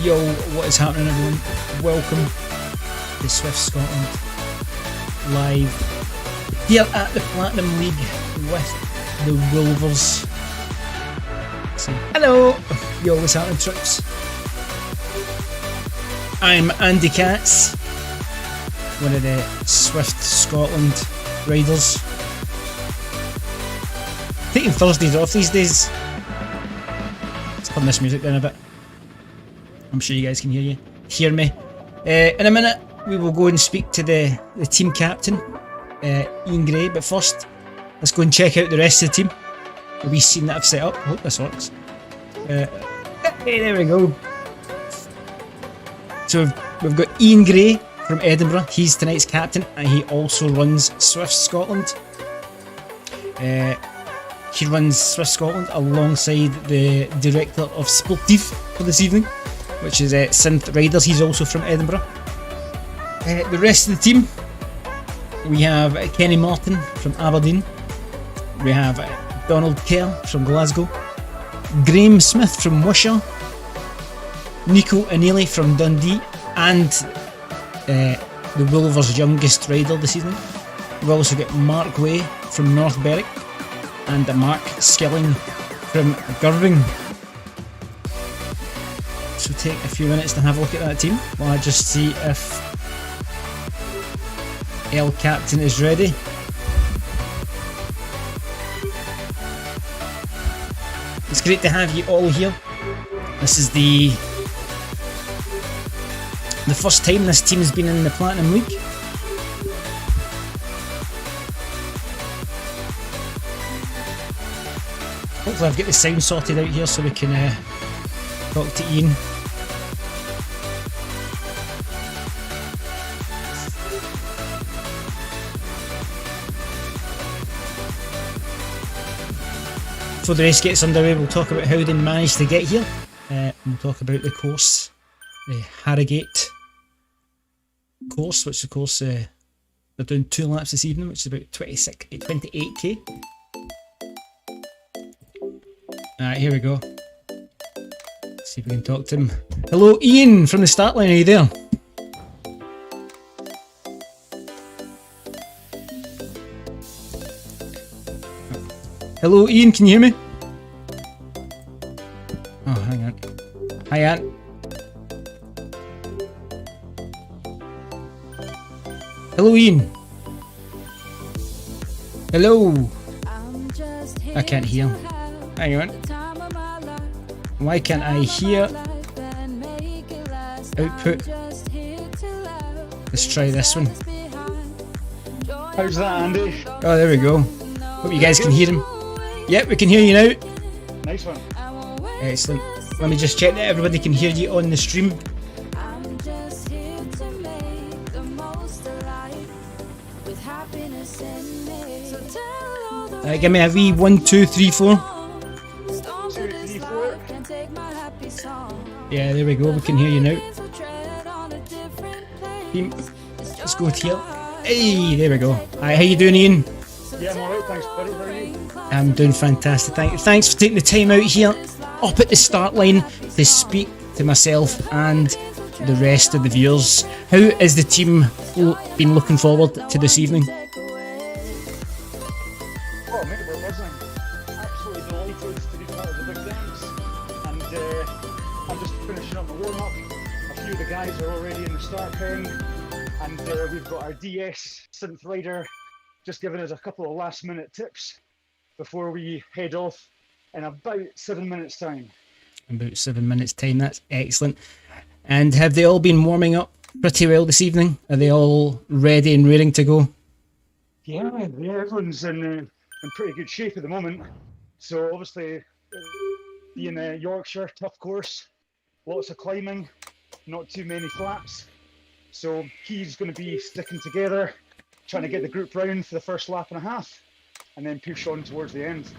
Yo, what is happening everyone? Welcome to Zwift Scotland live here at the Platinum League with the Wulvers. So, hello! Yo, what's happening troops? I'm Andy Katz, one of the Zwift Scotland riders. Taking Thursdays off these days. Let's turn this music down a bit. I'm sure you guys can hear me. In a minute, we will go and speak to the team captain, Ian Gray. But first, let's go and check out the rest of the team. A wee scene that I've set up. I hope this works. Hey, there we go. So we've got Ian Gray from Edinburgh. He's tonight's captain, and he also runs Zwift Scotland. He runs Zwift Scotland alongside the director of Sportief for this evening, which is Synth Riders. He's also from Edinburgh. The rest of the team, we have Kenny Martin from Aberdeen. We have Donald Kerr from Glasgow. Graeme Smith from Wishaw. Nico Anili from Dundee. And the Wulvers' youngest rider this evening. We've also got Mark Way from North Berwick. And Mark Skilling from Girving. So take a few minutes to have a look at that team while I just see if El Captain is ready. It's great to have you all here. This is the first time this team has been in the Platinum League. Hopefully I've got the sound sorted out here so we can talk to Ian. Before the race gets underway, we'll talk about how they managed to get here. We'll talk about the course, the Harrogate course, which of course they're doing 2 laps this evening, which is about 28k. Alright, here we go. Let's see if we can talk to him. Hello Ian from the start line, are you there? Hello Ian, can you hear me? Oh, hang on. Hi Ant. Hello Ian. Hello. I can't hear. Hang on. Why can't I hear output? Let's try this one. How's that, Andy? Oh, there we go. Hope you guys can hear him. Yep, we can hear you now. Nice one. Excellent. Let me just check that everybody can hear you on the stream. Give me a wee 1, 2, 3, 4. 2, 3, 4. Yeah, there we go. We can hear you now. Team, let's go here. Hey, there we go. Hi, how you doing, Ian? Yeah, I'm alright, thanks buddy. How are you? I'm doing fantastic. Thanks for taking the time out here, up at the start line, to speak to myself and the rest of the viewers. How is the team been looking forward to this evening? Oh mate, we're buzzing. Absolutely delighted to be part of the big dance. And I'm just finishing up my warm-up. A few of the guys are already in the start pen. And we've got our DS synth rider just giving us a couple of last minute tips before we head off in about 7 minutes time. About 7 minutes time, that's excellent. And have they all been warming up pretty well this evening? Are they all ready and raring to go? Yeah, everyone's in pretty good shape at the moment. So obviously, being Yorkshire, tough course, lots of climbing, not too many flats. So he's going to be sticking together, trying to get the group round for the first lap and a half, and then push on towards the end.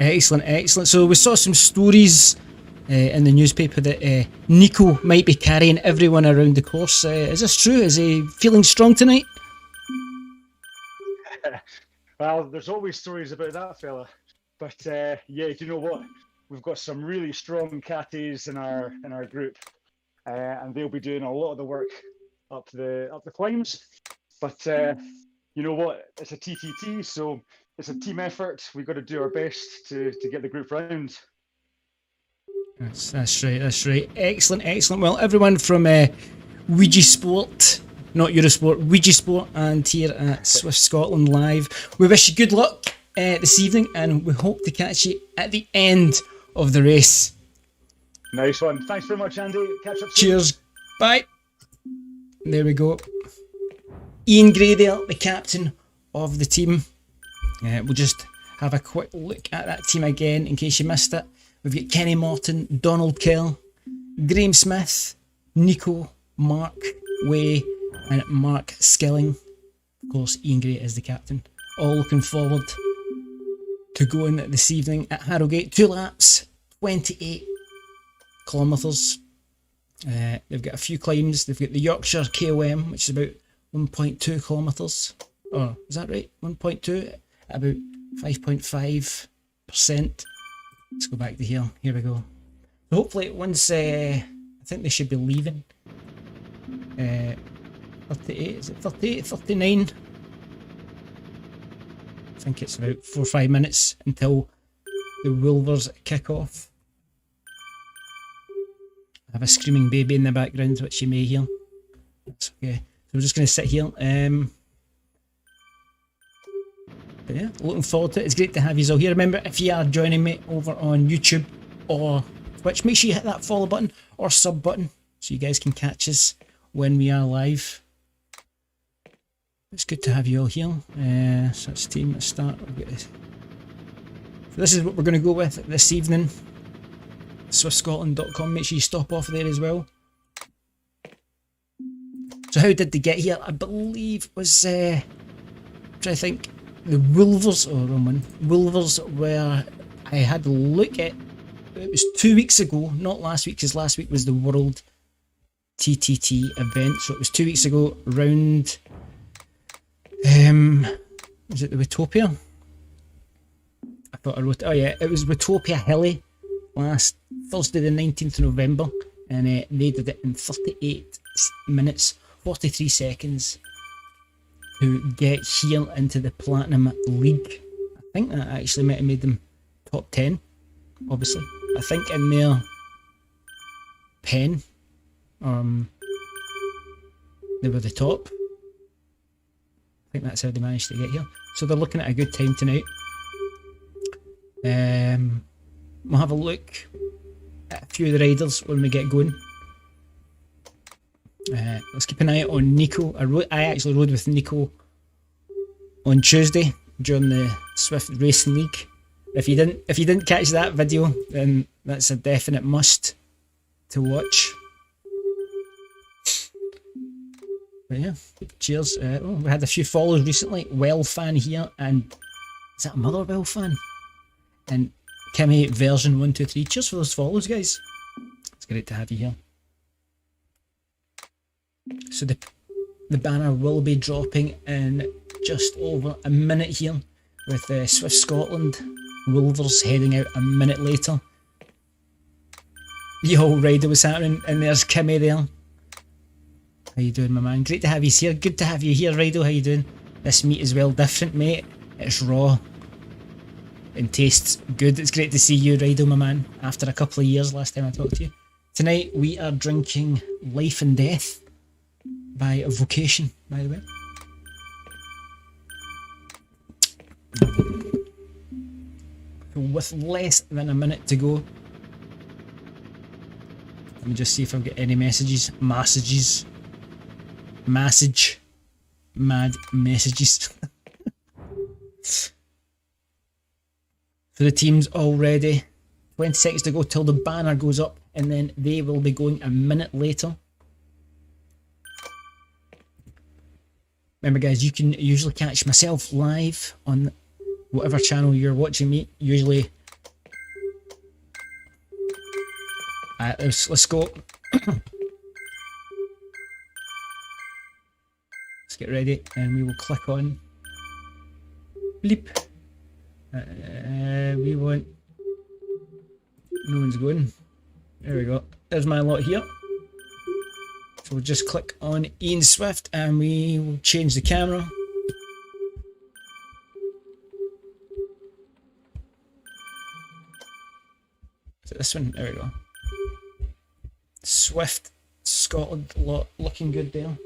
Excellent, excellent. So we saw some stories in the newspaper that Nico might be carrying everyone around the course. Is this true? Is he feeling strong tonight? Well, there's always stories about that fella. But yeah, do you know what? we've got some really strong catties in our group, and they'll be doing a lot of the work up the climbs. But you know what? It's a TTT, so it's a team effort. We've got to do our best to get the group round. That's right. That's right. Excellent, excellent. Well, everyone from Ouija Sport, not Eurosport, Ouija Sport, and here at Zwift Scotland Live, we wish you good luck this evening, and we hope to catch you at the end of the race. Nice one. Thanks very much, Andy. Catch up soon. Cheers. Bye. There we go. Ian Gray there, the captain of the team. We'll just have a quick look at that team again in case you missed it. We've got Kenny Morton, Donald Kell, Graeme Smith, Nico, Mark Way, and Mark Skilling. Of course, Ian Gray is the captain. All looking forward to going this evening at Harrogate. 2 laps, 28 kilometres. They've got a few climbs. They've got the Yorkshire KOM, which is about 1.2 kilometres. Oh, is that right? 1.2 at about 5.5%. Let's go back to here. Here we go. So hopefully once, I think they should be leaving. 38, is it 38, 39? I think it's about 4 or 5 minutes until the Wulvers kick off. I have a screaming baby in the background, which you may hear. That's okay. So we're just going to sit here. But yeah, looking forward to it. It's great to have you all here. Remember, if you are joining me over on YouTube or Twitch, make sure you hit that follow button or sub button so you guys can catch us when we are live. It's good to have you all here. So it's team at start. So this is what we're going to go with this evening. SwiftScotland.com. Make sure you stop off there as well. So how did they get here? I believe it was, trying to think, the Wulvers, or Roman, Wulvers, where I had a look at, it was 2 weeks ago, not last week, because last week was the World TTT event, so it was 2 weeks ago, round, was it the Watopia? I thought I wrote it, oh yeah, it was Watopia Hilly, last Thursday the 19th of November, and they did it in 38 minutes, 43 seconds. To get here into the Platinum League. I think that actually might have made them top 10, obviously. I think in their pen, they were the top. I think that's how they managed to get here. So they're looking at a good time tonight. We'll have a look at a few of the riders when we get going. Let's keep an eye on Nico. I actually rode with Nico on Tuesday during the Zwift Racing League. If you didn't catch that video, then that's a definite must to watch. But yeah, cheers. We had a few follows recently. Well fan here, and is that another Well fan? And Kimmy version 123. Cheers for those follows, guys. It's great to have you here. So the banner will be dropping in just over a minute here, with Zwift Scotland Wulvers heading out a minute later. Yo, Ryder, what's happening? And there's Kimmy there. How you doing, my man? Great to have you here. Good to have you here, Ryder. How you doing? This meat is well different, mate. It's raw and tastes good. It's great to see you, Ryder, my man, after a couple of years last time I talked to you. Tonight we are drinking Life and Death by Vocation, by the way. So with less than a minute to go, let me just see if I've got any messages. Mad messages. For the teams already, 20 seconds to go till the banner goes up, and then they will be going a minute later. Remember, guys, you can usually catch myself live on whatever channel you're watching me. Usually, let's go. Let's get ready, and we will click on bleep. We want No one's going. There we go. There's my lot here. So we'll just click on Ian Zwift and we will change the camera. Is it this one? There we go. Zwift, Scotland, lot looking good there.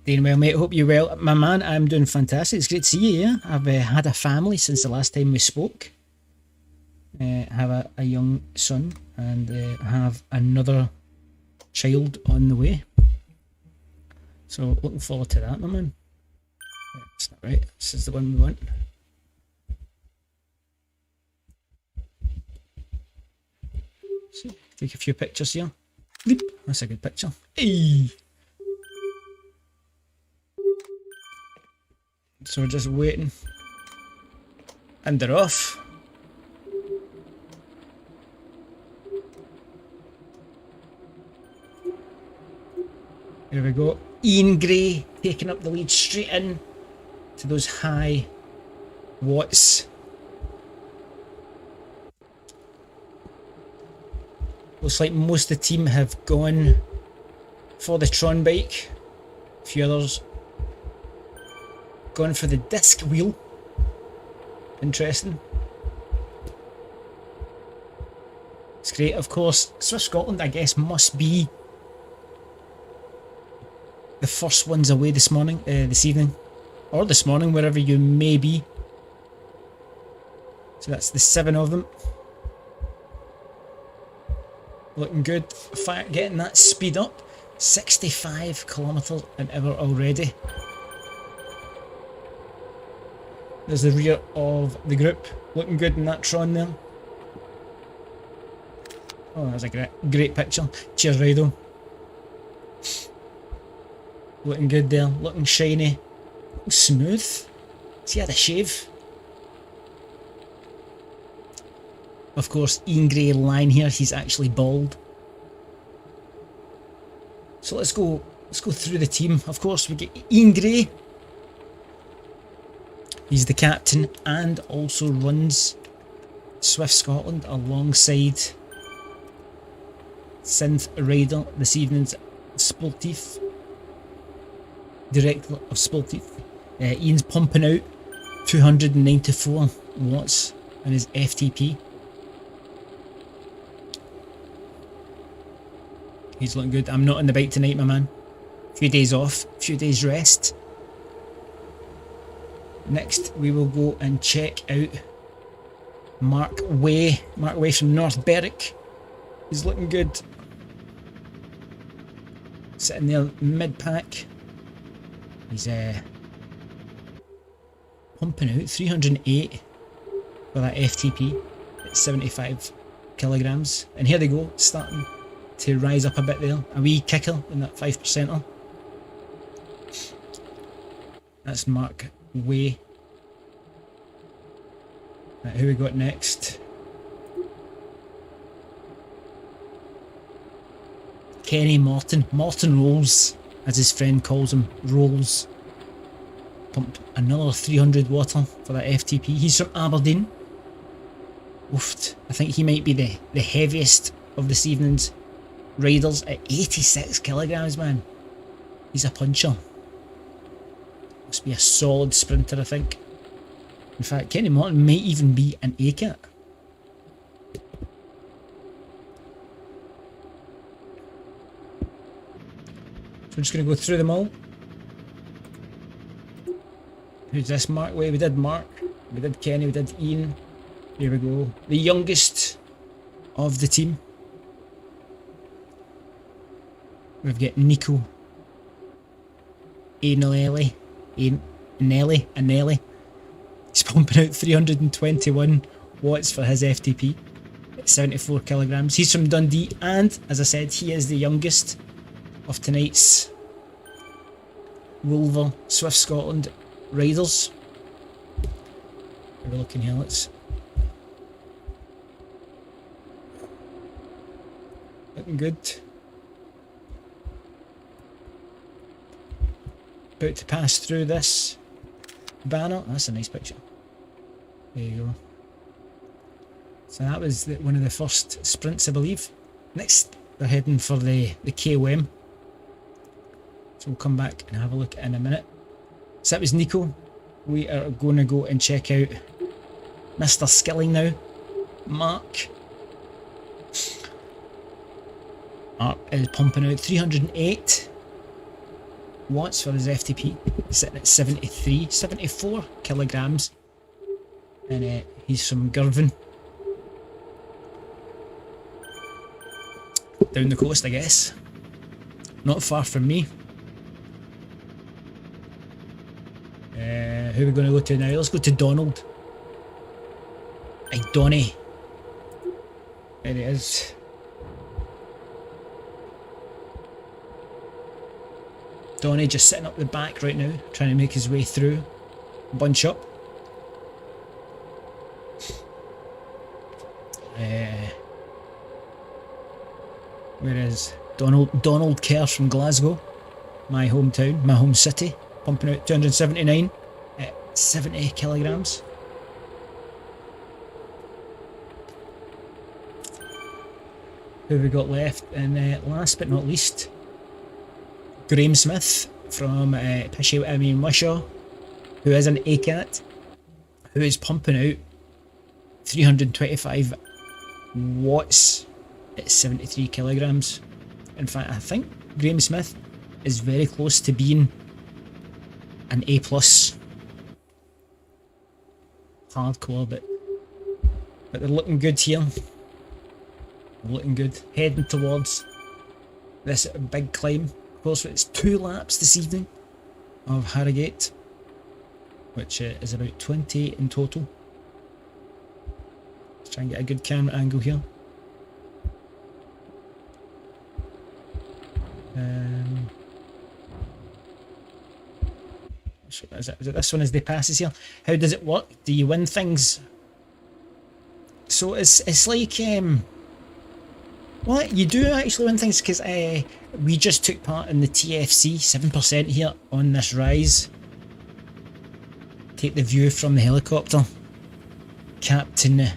Doing well, mate. Hope you're well. My man, I'm doing fantastic. It's great to see you here. I've had a family since the last time we spoke. I have a young son and have another child on the way. So looking forward to that, my man. That's not right. This is the one we want. So, take a few pictures here. Bleep. That's a good picture. Hey! So we're just waiting. And they're off. Here we go. Ian Gray taking up the lead straight in to those high watts. Looks like most of the team have gone for the Tron bike. A few others gone for the disc wheel. Interesting. It's great, of course. Zwift Scotland, I guess, must be the first ones away this morning, this evening, or this morning, wherever you may be. So that's the 7 of them. Looking good. Getting that speed up. 65 kilometers an hour already. There's the rear of the group. Looking good in that Tron there. Oh, that's a great picture. Cheers, Rido. Looking good there. Looking shiny. Looking smooth. Has he had a shave? Of course, Ian Gray line here. He's actually bald. So let's go through the team. Of course, we get Ian Gray. He's the captain and also runs Zwift Scotland alongside Synth Rider this evening's Sportief. Director of Sportief. Ian's pumping out 294 watts on his FTP. He's looking good. I'm not on the bike tonight, my man. Few days off, few days rest. Next, we will go and check out Mark Way. Mark Way from North Berwick. He's looking good. Sitting there mid-pack. He's pumping out 308 for that FTP at 75 kilograms. And here they go, starting to rise up a bit there. A wee kicker in that 5%er. That's Mark Way. Right, who we got next? Kenny Morton. Morton Rolls, as his friend calls him. Rolls. Pumped another 300 water for that FTP. He's from Aberdeen. Oofed. I think he might be the heaviest of this evening's riders at 86 kilograms, man. He's a puncher. Must be a solid sprinter, I think. In fact, Kenny Morton might even be an ACAT. So we're just going to go through them all. Who's this? Mark Way. We did Mark. We did Kenny. We did Ian. Here we go. The youngest of the team. We've got Nico Anelli. Anelli. He's pumping out 321 watts for his FTP at 74 kilograms. He's from Dundee, and as I said, he is the youngest of tonight's Wulver Zwift Scotland riders. We're looking here. Let's looking good. About to pass through this banner. That's a nice picture. There you go. So that was one of the first sprints, I believe. Next, they're heading for the KOM. So we'll come back and have a look in a minute. So that was Nico. We are going to go and check out Mr. Skilling now. Mark is pumping out 308 watts for his FTP, sitting at 74 kilograms. And he's from Girvan. Down the coast, I guess. Not far from me. Who are we going to go to now? Let's go to Donald. Hey, Donny. There he is. Donny just sitting up the back right now, trying to make his way through. Bunch up. Where is Donald Kerr from Glasgow, my hometown, my home city, pumping out 279 at 70 kilograms. Who have we got left? And last but not least, Graeme Smith from Wishaw, who is an ACAT, who is pumping out 325 watts at 73 kilograms. In fact, I think Graeme Smith is very close to being an A+. Hardcore, but they're looking good here. Looking good. Heading towards this big climb. Of course, it's 2 laps this evening of Harrogate, which is about 20 in total. Let's try and get a good camera angle here. Is it this one as they passes here? How does it work? Do you win things? So it's like well, you do actually win things, because we just took part in the TFC 7% here on this rise. Take the view from the helicopter. Captain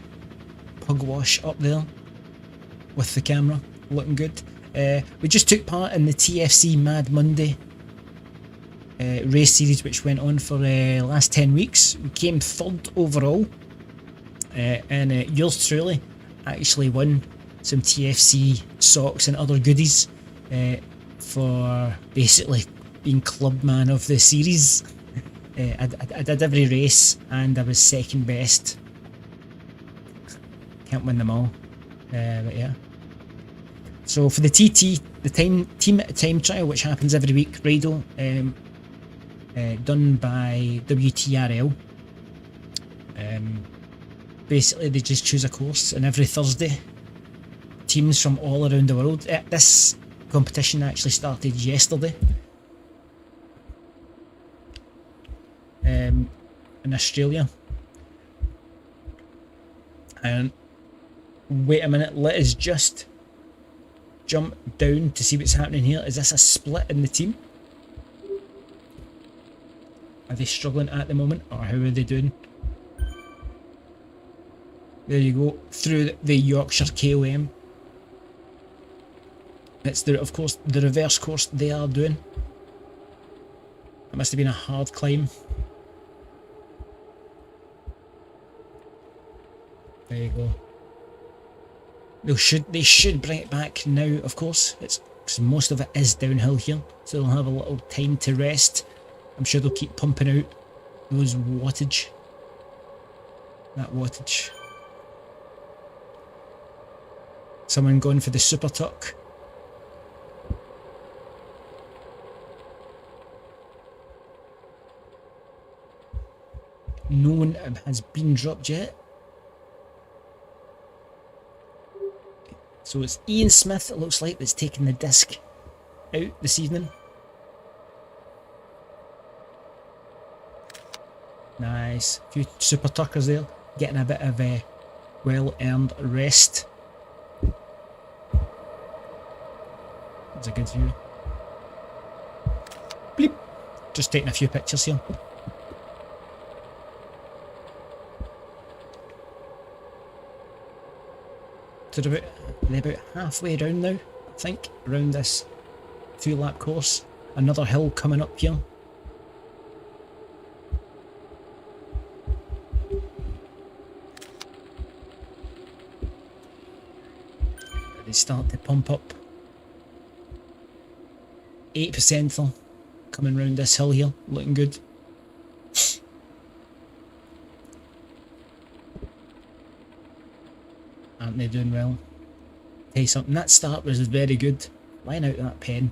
Pugwash up there with the camera, looking good. We just took part in the TFC Mad Monday race series, which went on for the last 10 weeks. We came 3rd overall, and yours truly actually won some TFC socks and other goodies for basically being clubman of the series. I did every race and I was 2nd best. Can't win them all, but yeah. So for the TT, the team time trial, which happens every week, Rido, done by WTRL. Basically, they just choose a course, and every Thursday, teams from all around the world. This competition actually started yesterday in Australia. And wait a minute, let us just jump down to see what's happening here. Is this a split in the team? Are they struggling at the moment, or how are they doing? There you go, through the Yorkshire KOM. It's of course the reverse course they are doing. It must have been a hard climb. There you go. They should bring it back now, of course. It's because most of it is downhill here, so they'll have a little time to rest. I'm sure they'll keep pumping out those wattage. That wattage. Someone going for the super tuck. No one has been dropped yet. So it's Ian Smith, it looks like, that's taking the disc out this evening. Nice. A few super tuckers there, getting a bit of a well-earned rest. That's a good view. Bleep. Just taking a few pictures here. So they're about halfway around now, I think, around this 2-lap course. Another hill coming up here. They start to pump up. 8% coming round this hill here, looking good. Aren't they doing well? Tell you something, that start was very good. Line out that pen,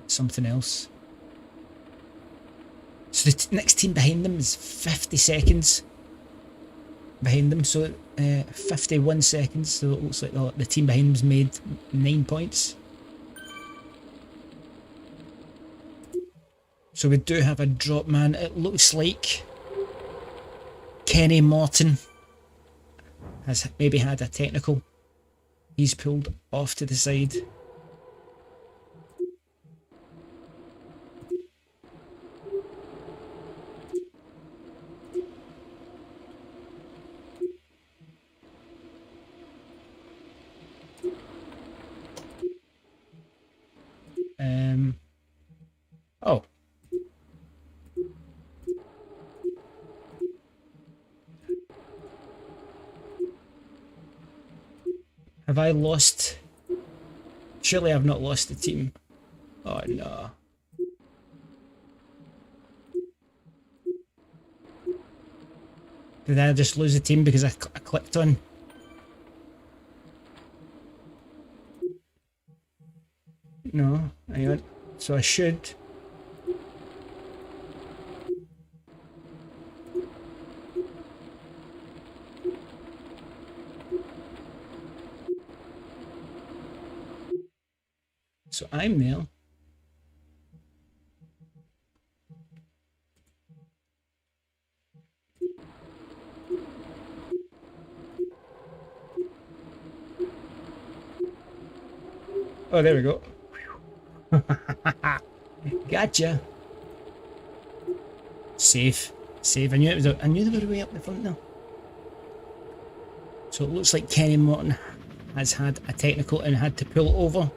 something else. So the next team behind them is 50 seconds behind them, so 51 seconds, so it looks like the team behind them's made 9 points. So we do have a drop man. It looks like Kenny Morton has maybe had a technical. He's pulled off to the side. Oh. Have I lost? Surely I've not lost the team. Oh no. Did I just lose the team because I clicked on? No, hang on. So I should. So I'm there. Oh, there we go. Gotcha. Safe. Safe. I knew they were way up the front there. So it looks like Kenny Morton has had a technical and had to pull over,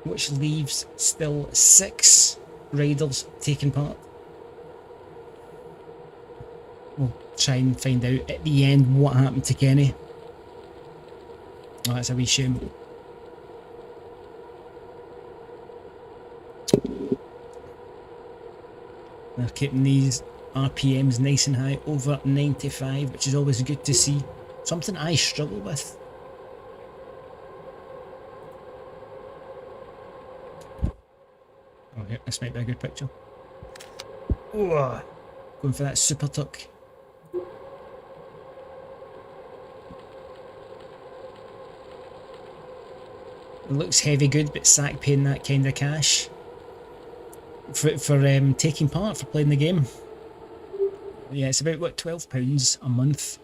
which leaves still 6 riders taking part. We'll try and find out at the end what happened to Kenny. Oh, that's a wee shame. They're keeping these RPMs nice and high, over 95, which is always good to see. Something I struggle with. Oh, here, this might be a good picture. Oh, going for that super tuck. It looks heavy good, but Sack paying that kind of cash for taking part, for playing the game. Yeah, it's about what, £12 a month,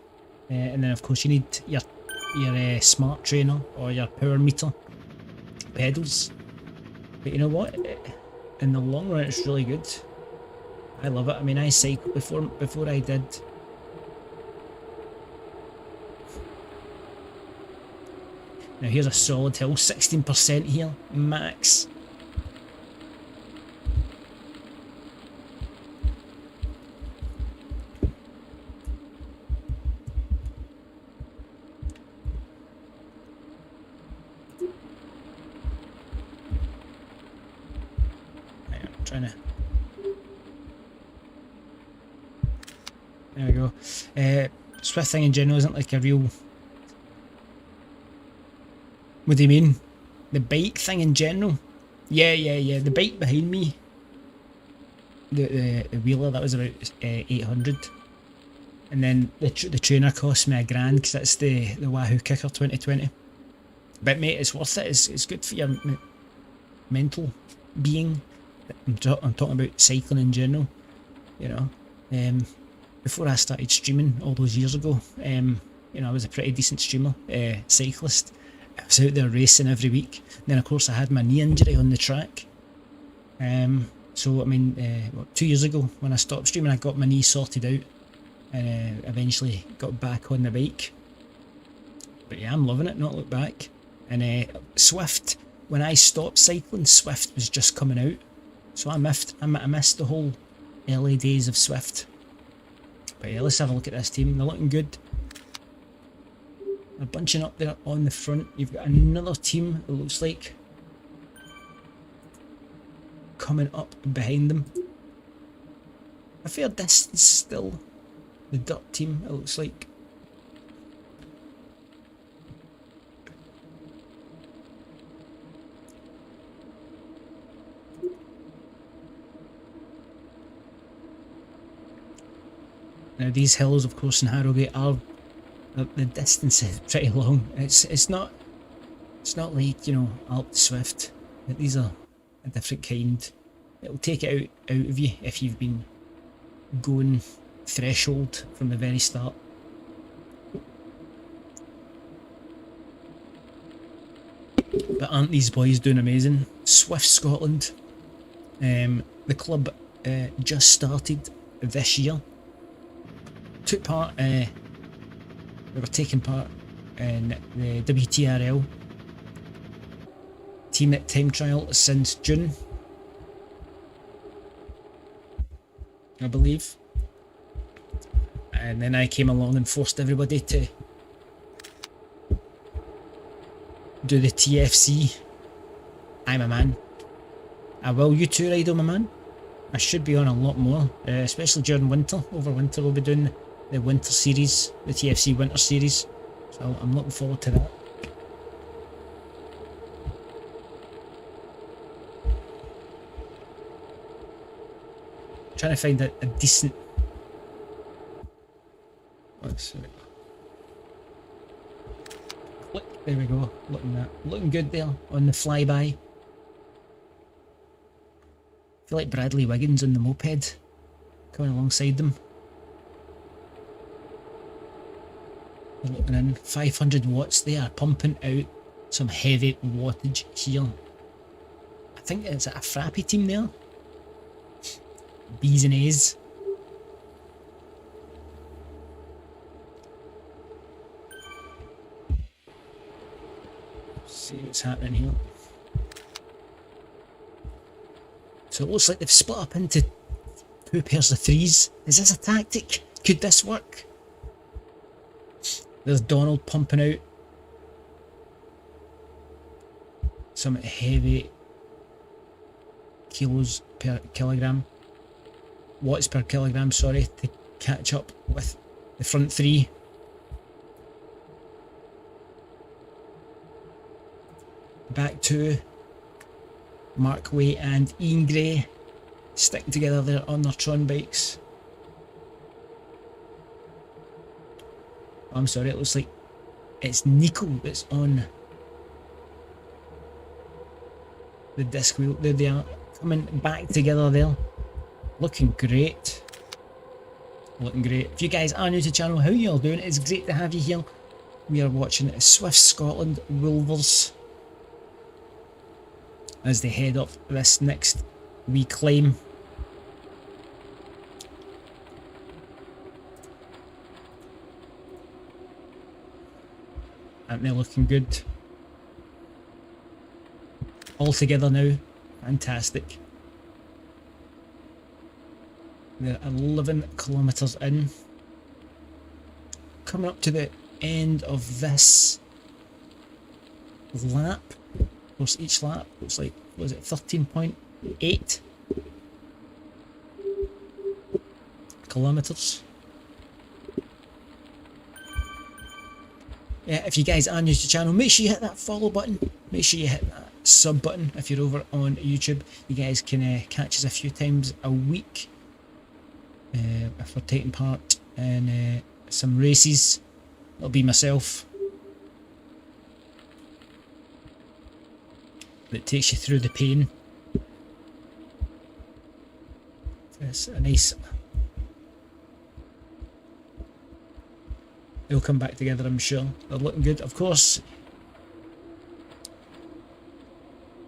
and then of course you need your smart trainer or your power meter pedals. But you know what? In the long run, it's really good. I love it. I mean, I cycled before I did. Now here's a solid hill, 16% here, max. I'm trying to. There we go. Zwift thing in general isn't like a real. What do you mean? The bike thing in general? Yeah. The bike behind me, the wheeler, that was about 800, and then the trainer cost me £1,000 because that's the Wahoo Kicker 2020. But mate, it's worth it. It's good for your mental being. I'm talking about cycling in general. You know, before I started streaming all those years ago, you know, I was a pretty decent streamer, cyclist. I was out there racing every week. Then of course I had my knee injury on the track. So I mean, 2 years ago when I stopped streaming, I got my knee sorted out, and eventually got back on the bike. But yeah, I'm loving it, not look back. And Zwift, when I stopped cycling, Zwift was just coming out. So I missed the whole early days of Zwift. But yeah, let's have a look at this team. They're looking good. They're bunching up there on the front. You've got another team, it looks like, coming up behind them. A fair distance still. The dirt team, it looks like. Now these hills, of course, in Harrogate are the distance is pretty long. It's not like, you know, Alp Zwift. These are a different kind. It'll take it out of you if you've been going threshold from the very start. But aren't these boys doing amazing? Zwift Scotland. The club just started this year. Took part, they were taking part in the WTRL team at time trial since June, I believe. And then I came along and forced everybody to do the TFC. I'm a man. I will U2 ride on my man. I should be on a lot more, especially during winter. Over winter we'll be doing the winter series, the TFC winter series. So I'm looking forward to that. Trying to find a decent... Let's see. Click, there we go. Looking good there on the flyby. I feel like Bradley Wiggins on the moped coming alongside them. They're looking in 500 watts there, pumping out some heavy wattage here. I think it's a Frappy team there. B's and A's. See what's happening here. So it looks like they've split up into two pairs of threes. Is this a tactic? Could this work? There's Donald pumping out some heavy kilos per kilogram. Watts per kilogram, sorry, to catch up with the front three. Back two. Mark Way and Ian Gray sticking together there on their Tron bikes. I'm sorry, it looks like it's Nico that's on the disc wheel. There they are, coming back together there. Looking great. Looking great. If you guys are new to the channel, how are you all doing? It's great to have you here. We are watching Zwift Scotland Wulvers as they head up this next wee climb. Aren't they looking good? All together now. Fantastic. They're 11 kilometres in. Coming up to the end of this lap. Of course, each lap looks like, was it 13.8 kilometres? Yeah, if you guys are new to the channel, make sure you hit that follow button. Make sure you hit that sub button if you're over on YouTube. You guys can catch us a few times a week if we're taking part in some races. It'll be myself that takes you through the pain. It's a nice... They'll come back together, I'm sure. They're looking good. Of course,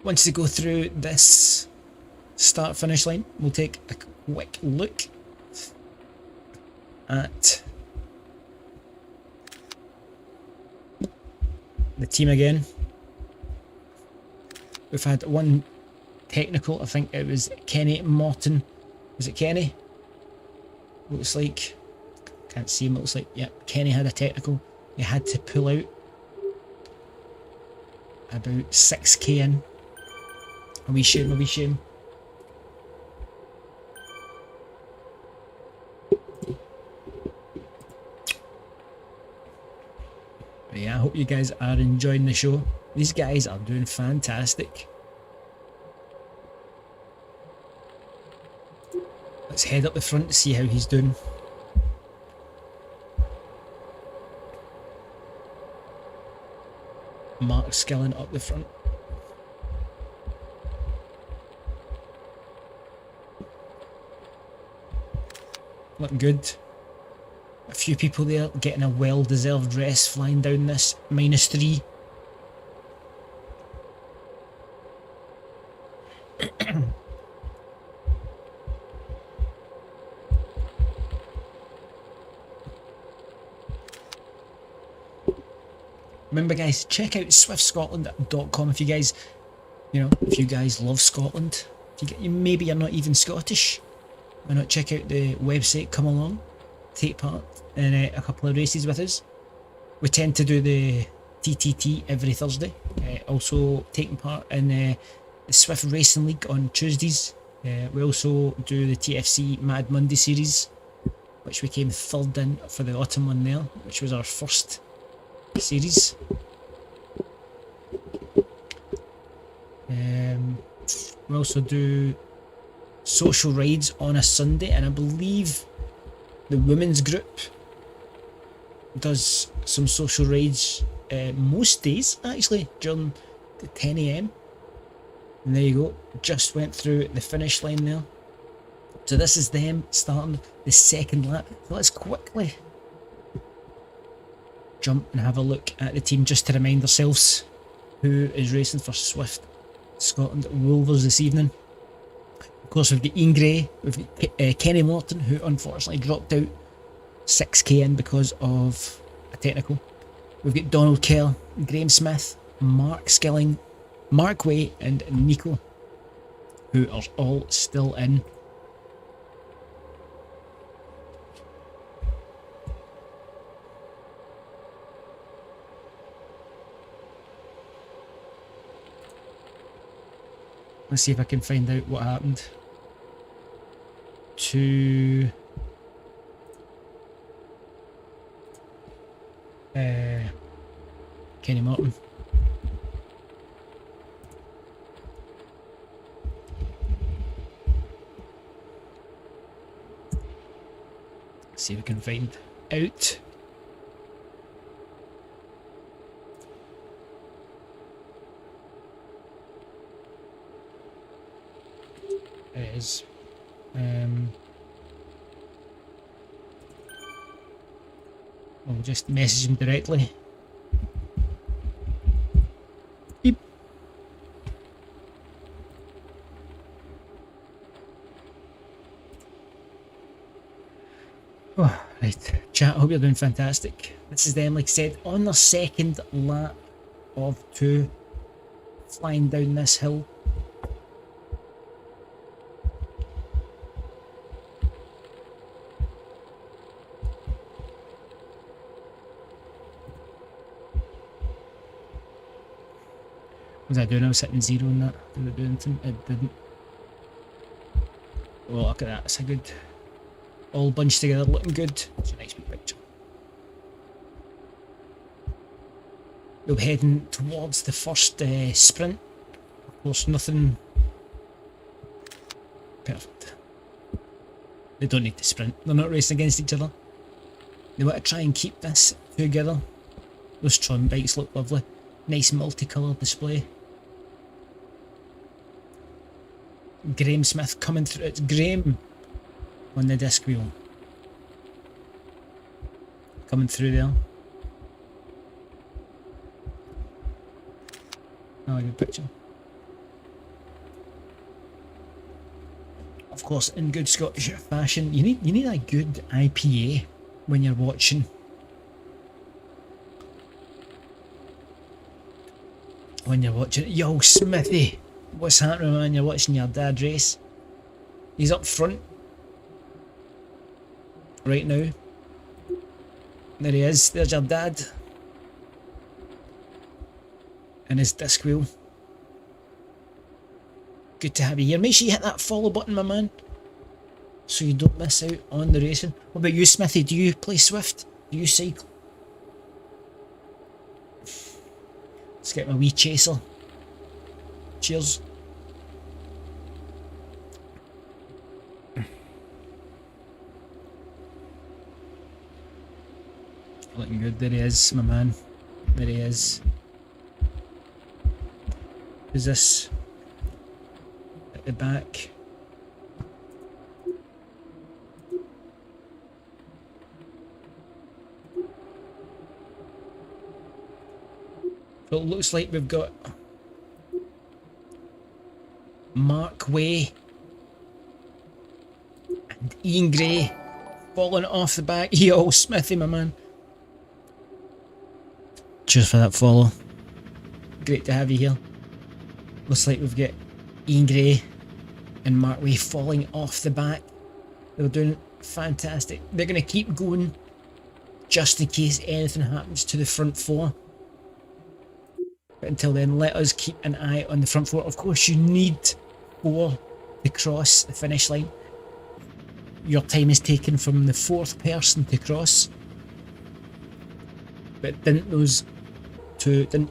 once they go through this start-finish line, we'll take a quick look at the team again. We've had one technical, I think it was Kenny Morton. Was it Kenny? Looks like, can't see him, looks like, yeah, Kenny had a technical. He had to pull out about 6k in. A wee shame, a wee shame. But yeah, I hope you guys are enjoying the show. These guys are doing fantastic. Let's head up the front to see how he's doing. Mark Skillen up the front. Looking good. A few people there getting a well-deserved rest flying down this -3. Remember guys, check out swiftscotland.com if you guys, if you guys love Scotland. If maybe you're not even Scottish, why not check out the website, come along, take part in a couple of races with us. We tend to do the TTT every Thursday, also taking part in the Zwift Racing League on Tuesdays. We also do the TFC Mad Monday series, which we came third in for the autumn one there, which was our first series. We also do social rides on a Sunday, and I believe the women's group does some social rides most days actually during the 10 AM. And there you go, just went through the finish line there. So this is them starting the second lap. So let's quickly jump and have a look at the team just to remind ourselves who is racing for Zwift Scotland Wulvers this evening. Of course, we've got Ian Gray, we've got Kenny Morton, who unfortunately dropped out 6k in because of a technical. We've got Donald Kerr, Graeme Smith, Mark Skilling, Mark Way and Nico, who are all still in. Let's see if I can find out what happened to Kenny Morton. Let's see if we can find out. It is. We'll just message him directly. Beep. Oh, right. Chat, I hope you're doing fantastic. This is them, like I said, on their second lap of 2, flying down this hill. What was I doing? I was hitting 0 on that. Did it do anything? It didn't. Oh, look at that. It's a good, all bunched together, looking good. It's a nice big picture. We'll be heading towards the first sprint. Of course, nothing perfect. They don't need to sprint. They're not racing against each other. They want to try and keep this together. Those Tron bikes look lovely. Nice multicolour display. Graeme Smith coming through. It's Graeme on the disc wheel. Coming through there. Oh, good picture. Of course, in good Scottish fashion, you need a good IPA when you're watching. when you're watching. Yo, Smithy, what's happening, man? You're watching your dad race. He's up front right now. There he is. There's your dad and his disc wheel. Good to have you here. Make sure you hit that follow button, my man, so you don't miss out on the racing. What about you, Smithy? Do you play Zwift? Do you cycle? Let's get my wee chaser. Cheers. Looking good. There he is, my man. There he is. Who's this? At the back. So it looks like we've got Mark Way and Ian Gray falling off the back. Yo, Smithy, my man. Cheers for that follow. Great to have you here. Looks like we've got Ian Gray and Mark Way falling off the back. They're doing fantastic. They're going to keep going just in case anything happens to the front four. But until then, let us keep an eye on the front four. Of course, you need 4 to cross the finish line. Your time is taken from the 4th person to cross. But didn't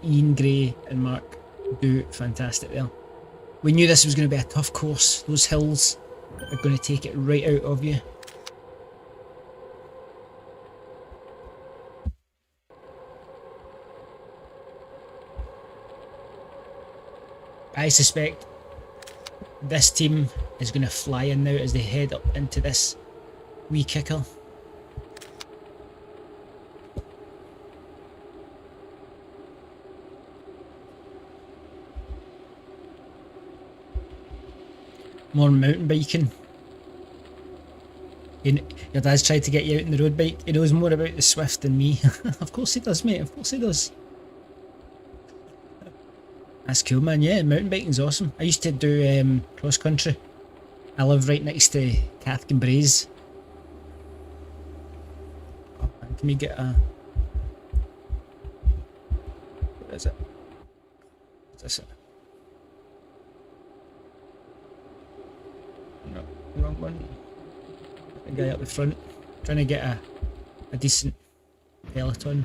Ian Gray and Mark do fantastic there? We knew this was going to be a tough course. Those hills are going to take it right out of you. I suspect this team is going to fly in now as they head up into this wee kicker. More mountain biking. Your dad's tried to get you out on the road bike. He knows more about the Zwift than me. Of course he does, mate. Of course he does. That's cool, man. Yeah, mountain biking's awesome. I used to do cross country. I live right next to Cathkin Braes. Oh, man, can we get a... What is it? What's this? No, wrong one. The guy up the front. Trying to get a decent peloton.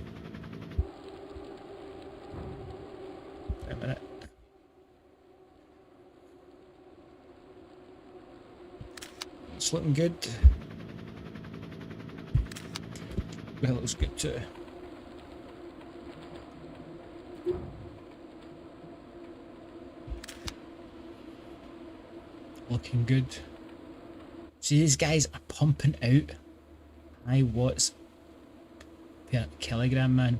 Wait a minute. It's looking good. Well, it looks good too. Looking good. See, these guys are pumping out high watts per kilogram, man.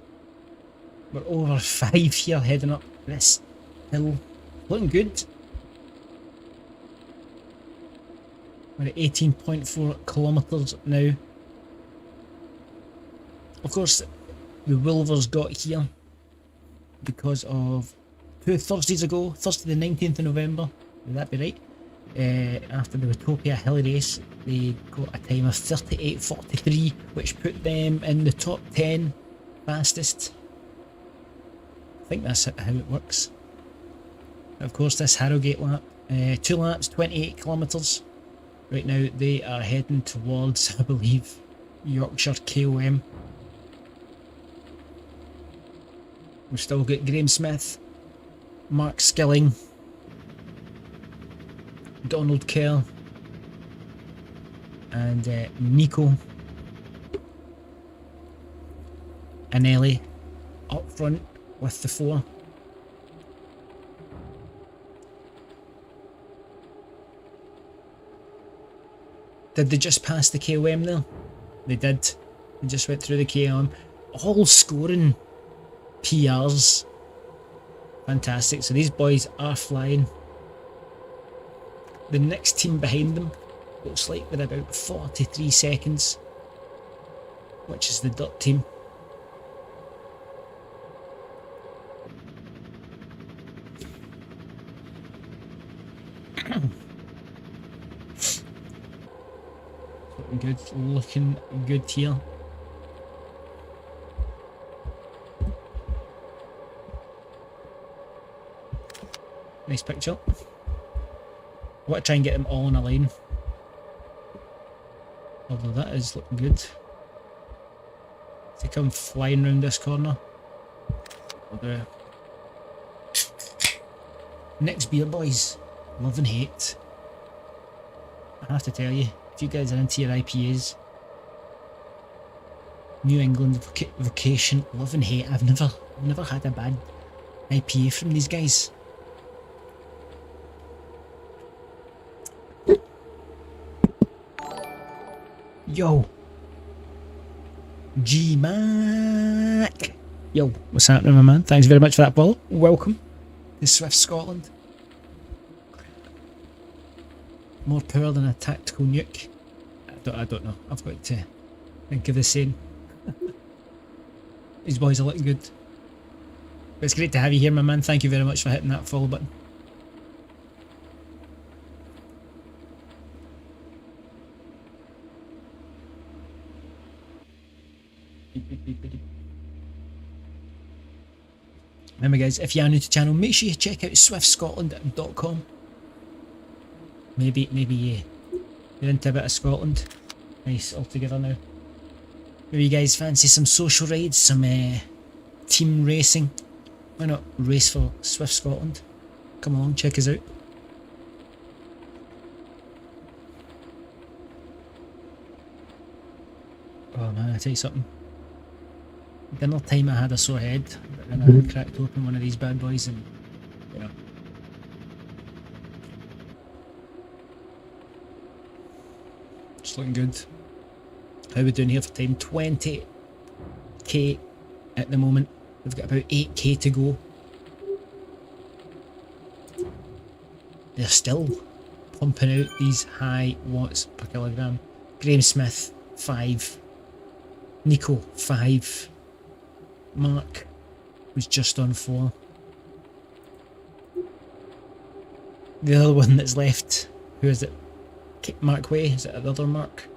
We're over 5 here heading up this hill. Looking good. We're at 18.4 kilometres now. Of course, the Wulvers got here because of 2 Thursdays ago, Thursday the 19th of November, would that be right? After the Utopia Hill race, they got a time of 38.43, which put them in the top 10 fastest. I think that's how it works. Of course, this Harrogate lap, 2 laps, 28 kilometres. Right now, they are heading towards, I believe, Yorkshire KOM. We've still got Graeme Smith, Mark Skilling, Donald Kerr, and Nico and Ellie up front with the 4. Did they just pass the KOM there? They did. They just went through the KOM. All scoring PRs. Fantastic. So these boys are flying. The next team behind them looks like they're about 43 seconds, which is the Dirt team. Looking good, looking good here. Nice picture. I want to try and get them all in a line. Although that is looking good. I think I'm flying round this corner. Although next beer, boys. Love and hate. I have to tell you, if you guys are into your IPAs, New England vocation, love and hate. I've never had a bad IPA from these guys. Yo, G-Mac. Yo, what's happening, my man? Thanks very much for that follow. Welcome to Zwift Scotland. More power than a tactical nuke. I don't know. I've got to think of the saying. These boys are looking good. But it's great to have you here, my man. Thank you very much for hitting that follow button. Remember guys, if you are new to the channel, make sure you check out swiftscotland.com. Maybe you're into a bit of Scotland. Nice, all together now. Maybe you guys fancy some social rides, some team racing. Why not race for Zwift Scotland? Come along, check us out. Oh man, I tell you something. Dinner time I had a sore head and I cracked open one of these bad boys and, you know. Just looking good. How are we doing here for time? 20k at the moment. We've got about 8k to go. They're still pumping out these high watts per kilogram. Graeme Smith, 5. Nico, 5. Mark was just on 4. The other one that's left, who is it? Mark Way, is it the other Mark?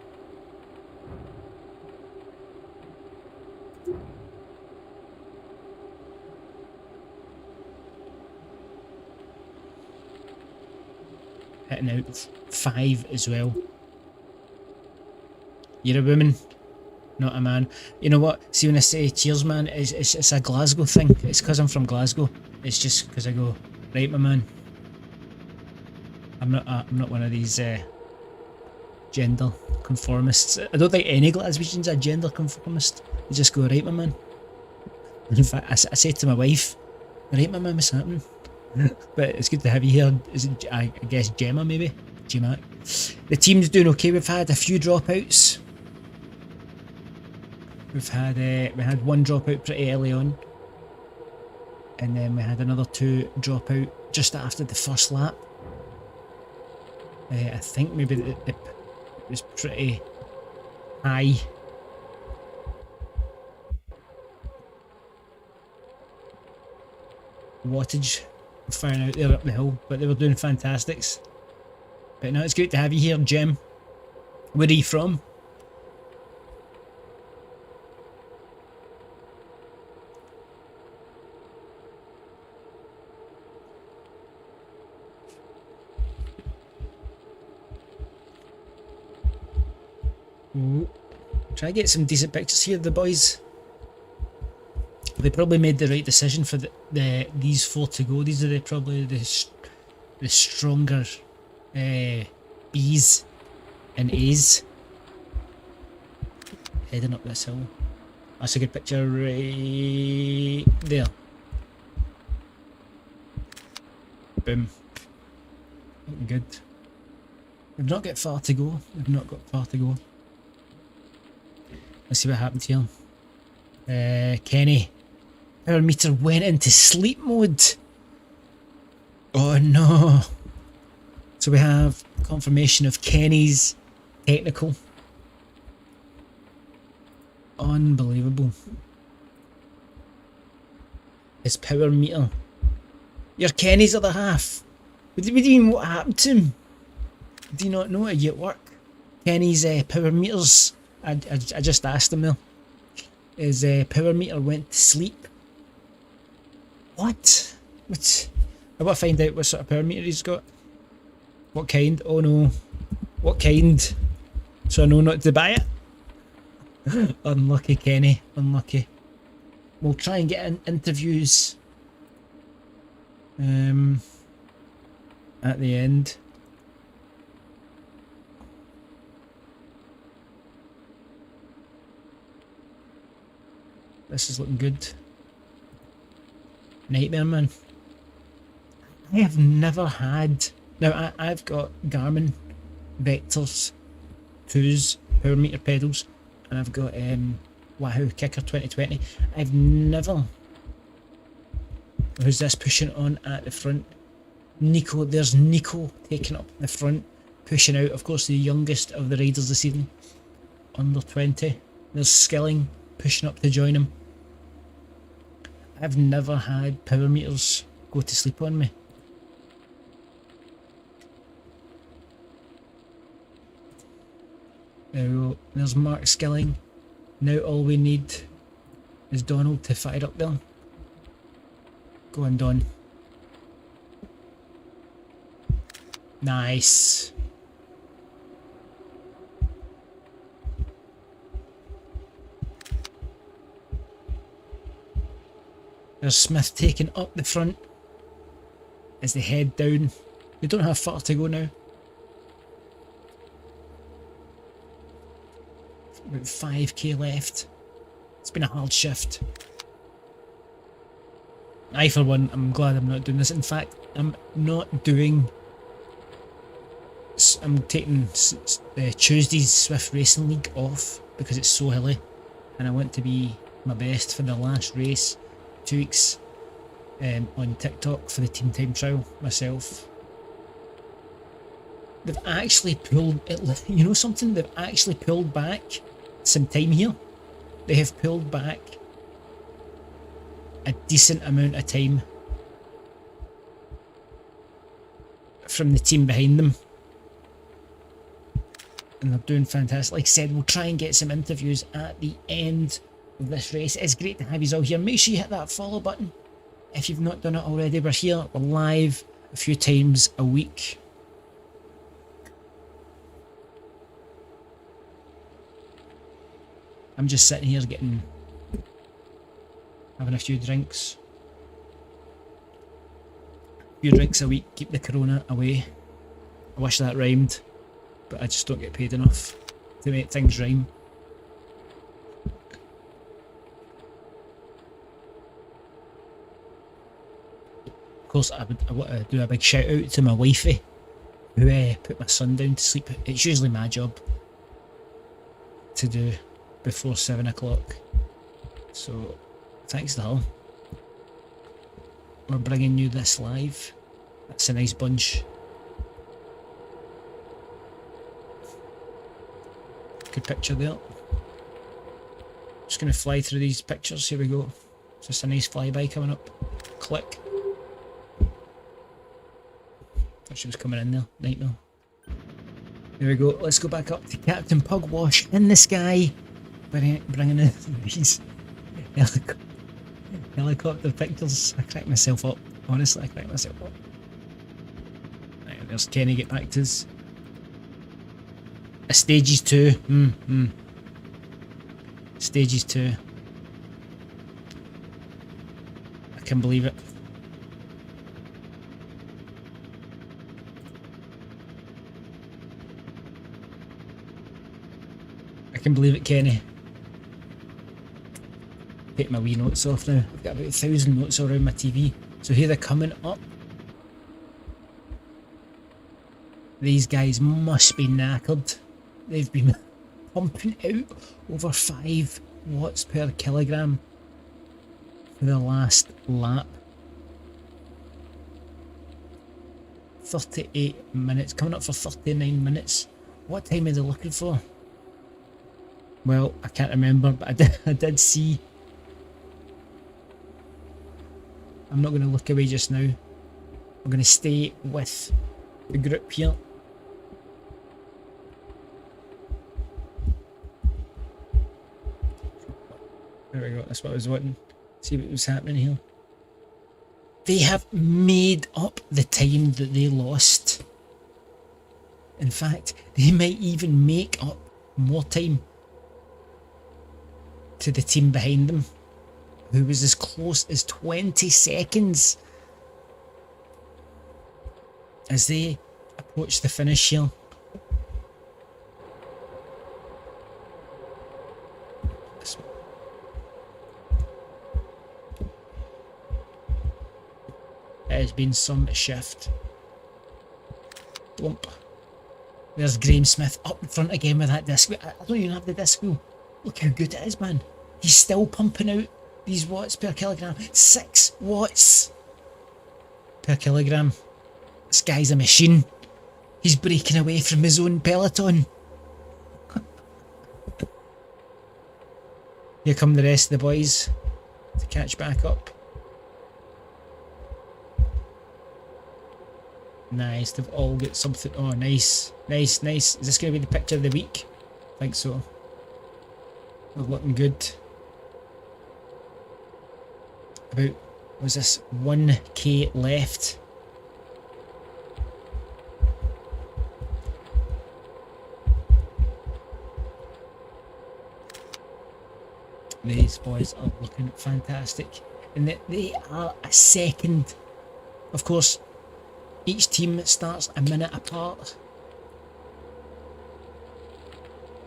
Hitting out 5 as well. You're a woman, not a man. You know what? See, when I say cheers, man, it's a Glasgow thing. It's because I'm from Glasgow. It's just because I go, right, my man. I'm not one of these gender conformists. I don't think any Glaswegians are gender conformist. They just go, right, my man. In fact, I say to my wife, right, my man, what's happening? But it's good to have you here. Is it, I guess Gemma, maybe? G-Mac. The team's doing okay. We've had a few dropouts. We had one dropout pretty early on, and then we had another 2 drop out just after the first lap. I think maybe it was pretty high. Wattage firing out there up the hill, but they were doing fantastics. But no, it's great to have you here, Jim. Where are you from? Ooh. Try to get some decent pictures here of the boys. They probably made the right decision for these 4 to go. These are probably the stronger B's and A's. Heading up this hill. That's a good picture right there. Boom. Looking good. We've not got far to go. Let's see what happens here. Kenny. Power meter went into sleep mode. Oh no. So we have confirmation of Kenny's technical. Unbelievable. His power meter. You're Kenny's other half. What do you mean, what happened to him? Do you not know? Are you at work? Kenny's power meters, I just asked him there. His power meter went to sleep. What? I want to find out what sort of power meter he's got. What kind? Oh no. What kind? So I know not to buy it. Unlucky Kenny, unlucky. We'll try and get in interviews at the end. This is looking good. Nightmare, man. I have never had... Now, I've got Garmin Vectors 2's power meter pedals, and I've got Wahoo Kicker 2020. I've never... Who's this pushing on at the front? Nico. There's Nico taking up the front, pushing out. Of course, the youngest of the riders this evening, under 20. There's Skilling pushing up to join him. I've never had power meters go to sleep on me. There we go. There's Mark Skilling. Now all we need is Donald to fire up there. Go on, Don. Nice. There's Smith taking up the front as they head down. They don't have far to go now. About 5k left. It's been a hard shift. I, for one, I'm glad I'm not doing this. In fact, I'm not doing... I'm taking Tuesday's Zwift Racing League off because it's so hilly and I want to be my best for the last race. 2 weeks on TikTok for the Team Time Trial myself. They've actually pulled it, you know something? They've actually pulled back some time here. They have pulled back a decent amount of time from the team behind them. And they're doing fantastic. Like I said, we'll try and get some interviews at the end of this race. It's great to have you all here. Make sure you hit that follow button if you've not done it already. We're here, we're live a few times a week. I'm just sitting here having a few drinks. A few drinks a week, keep the corona away. I wish that rhymed, but I just don't get paid enough to make things rhyme. Of course, I want to do a big shout out to my wifey who put my son down to sleep. It's usually my job to do before 7 o'clock, so thanks to her. We're bringing you this live. That's a nice bunch. Good picture there. Just going to fly through these pictures. Here we go. Just a nice flyby coming up. Click. Thought she was coming in there. Nightmare. There we go. Let's go back up to Captain Pugwash in the sky. Bringing in these helicopter pictures. I cracked myself up. Honestly, I cracked myself up. Right, there's Kenny. Get back to us. Stages 2. Stages 2. I can believe it. I can believe it, Kenny. Take my wee notes off now. I've got about 1,000 notes around my TV. So here they're coming up. These guys must be knackered. They've been pumping out over 5 watts per kilogram for the last lap. 38 minutes, coming up for 39 minutes. What time are they looking for? Well, I can't remember, but I did see. I'm not going to look away just now. I'm going to stay with the group here. There we go, that's what I was wanting. See what was happening here. They have made up the time that they lost. In fact, they might even make up more time to the team behind them, who was as close as 20 seconds as they approach the finish here. It has been some shift. Thump. There's Graeme Smith up in front again with that disc wheel. I don't even have the disc wheel. Look how good it is, man. He's still pumping out these watts per kilogram. 6 watts per kilogram. This guy's a machine. He's breaking away from his own peloton. Here come the rest of the boys to catch back up. Nice, they've all got something. Oh, nice, nice, nice. Is this going to be the picture of the week? I think so. They're looking good. About, was this 1k left? These boys are looking fantastic. And they are a second. Of course, each team starts a minute apart.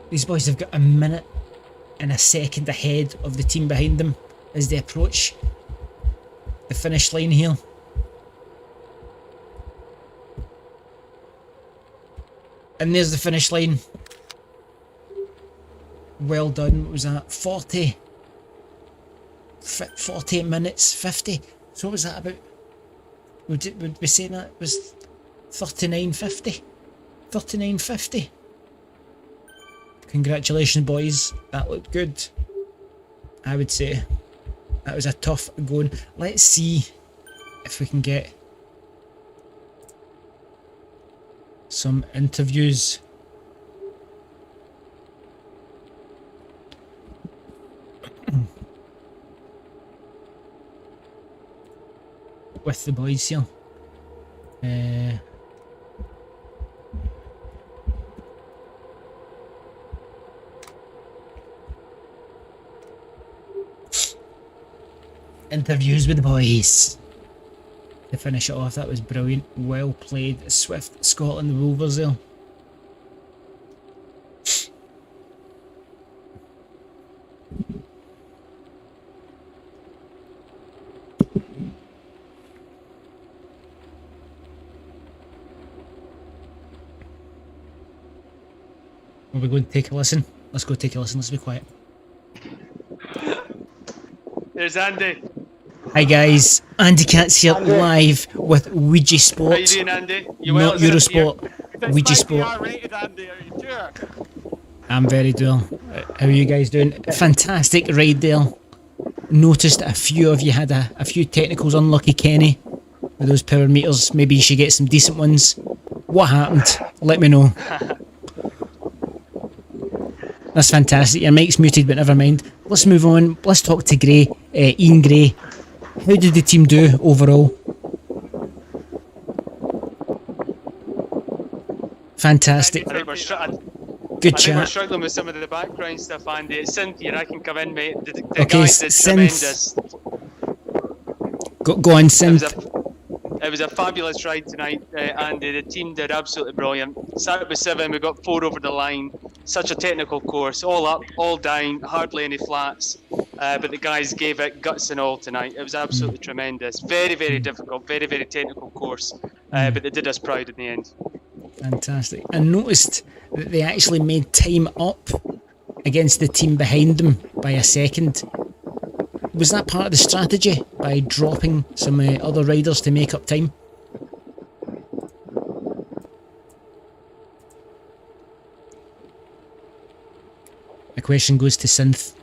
These boys have got a minute and a second ahead of the team behind them as they approach the finish line here. And there's the finish line. Well done. What was that? 40 minutes, 50. So what was that about? Would we say that was 39.50? 39.50. Congratulations, boys. That looked good. I would say that was a tough going. Let's see if we can get some interviews. With the boys here. Interviews with the boys. To finish it off, that was brilliant. Well played. Zwift, Scotland, the Wulvers there. Are we going to take a listen? Let's go take a listen. Let's be quiet. There's Andy. Hi guys, Andy Katz here live with Ouija Sport. How you doing, Andy? You Not well? Eurosport, Ouija Sport. Rated, Andy. Are you sure? I'm very well. How are you guys doing? Fantastic ride there. Noticed a few of you had a few technicals. Unlucky Kenny with those power meters. Maybe you should get some decent ones. What happened? Let me know. That's fantastic. Your mic's muted, but never mind. Let's move on. Let's talk to Gray, Ian Gray. How did the team do overall? Fantastic. Good I we're chat. struggling with some of the background stuff, Andy. It's Cynthia. I can come in, mate. The Okay, guys did Synth. tremendous. Go on, Synth. It was a fabulous ride tonight, Andy. The team did absolutely brilliant. Started with 7, we got 4 over the line. Such a technical course, all up, all down, hardly any flats. But the guys gave it guts and all tonight. It was absolutely tremendous. Very, very difficult, very, very technical course. But they did us proud in the end. Fantastic. I noticed that they actually made time up against the team behind them by a second. Was that part of the strategy, by dropping some other riders to make up time? The question goes to Synth.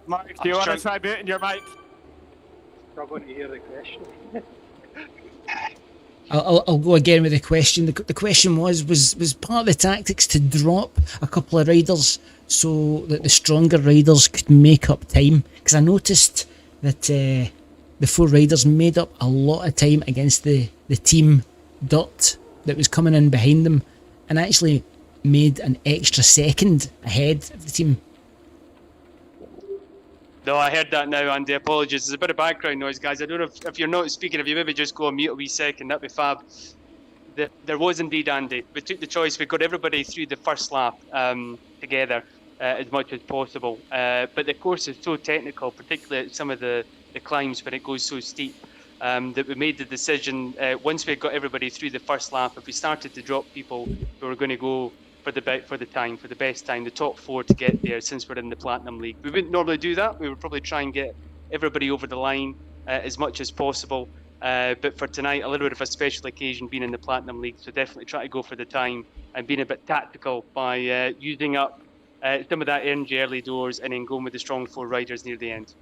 Mark, do you want to try muting your mic? Struggling to hear the question. I'll go again with the question. The question was part of the tactics to drop a couple of riders so that the stronger riders could make up time? Because I noticed that the 4 riders made up a lot of time against the team dirt that was coming in behind them, and actually made an extra second ahead of the team. No, I heard that now, Andy. Apologies. There's a bit of background noise, guys. I don't know if you're not speaking, if you maybe just go on mute a wee second, that'd be fab. There was indeed, Andy. We took the choice. We got everybody through the first lap together as much as possible. But the course is so technical, particularly at some of the climbs when it goes so steep, that we made the decision, once we got everybody through the first lap, if we started to drop people, we were going to go for the best time, the top 4 to get there, since we're in the Platinum League. We wouldn't normally do that. We would probably try and get everybody over the line as much as possible. But for tonight, a little bit of a special occasion being in the Platinum League, so definitely try to go for the time and being a bit tactical by using up some of that energy early doors and then going with the strong 4 riders near the end.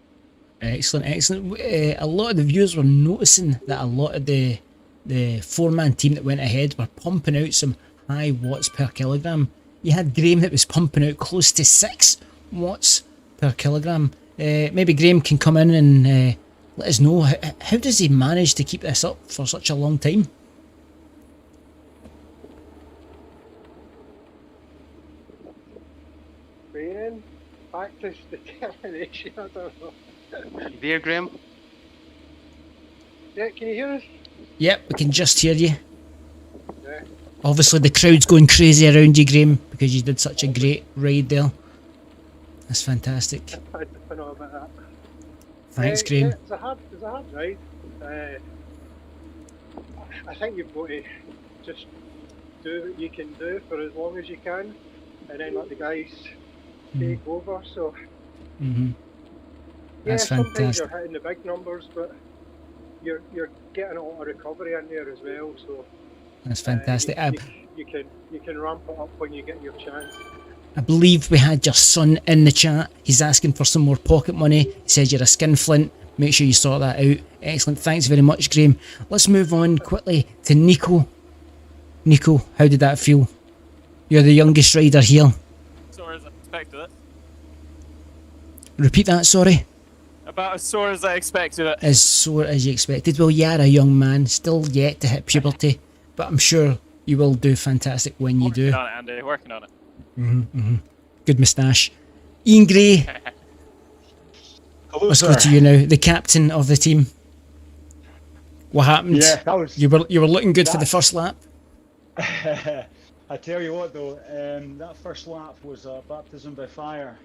Excellent. A lot of the viewers were noticing that a lot of the 4-man team that went ahead were pumping out some high watts per kilogram. You had Graeme that was pumping out close to 6 watts per kilogram. Maybe Graeme can come in and let us know, how does he manage to keep this up for such a long time? Training, practice, determination, I don't know. You there, Graeme? Yeah, can you hear us? Yep, we can just hear you. Yeah. Obviously the crowd's going crazy around you, Graeme, because you did such a great ride there. That's fantastic. I don't know about that. Thanks, Graeme. Yeah, it's a hard ride. I think you've got to just do what you can do for as long as you can, and then let the guys take over. So That's sometimes fantastic. you're hitting the big numbers, but you're getting a lot of recovery in there as well. So That's fantastic. You can ramp it up when you get your chance. I believe we had your son in the chat. He's asking for some more pocket money. He says you're a skinflint. Make sure you sort that out. Excellent. Thanks very much, Graeme. Let's move on quickly to Nico. Nico, how did that feel? You're the youngest rider here. Sore as I expected it. Repeat that, sorry. About as sore as I expected it. As sore as you expected. Well, you are a young man, still yet to hit puberty, but I'm sure you will do fantastic when you do. Working on it, Andy. Working on it. Good moustache. Ian Gray. Hello, Let's sir. go to you now, the captain of the team. What happened? Yeah, that was. You were looking good for the first lap. I tell you what, though, that first lap was a baptism by fire.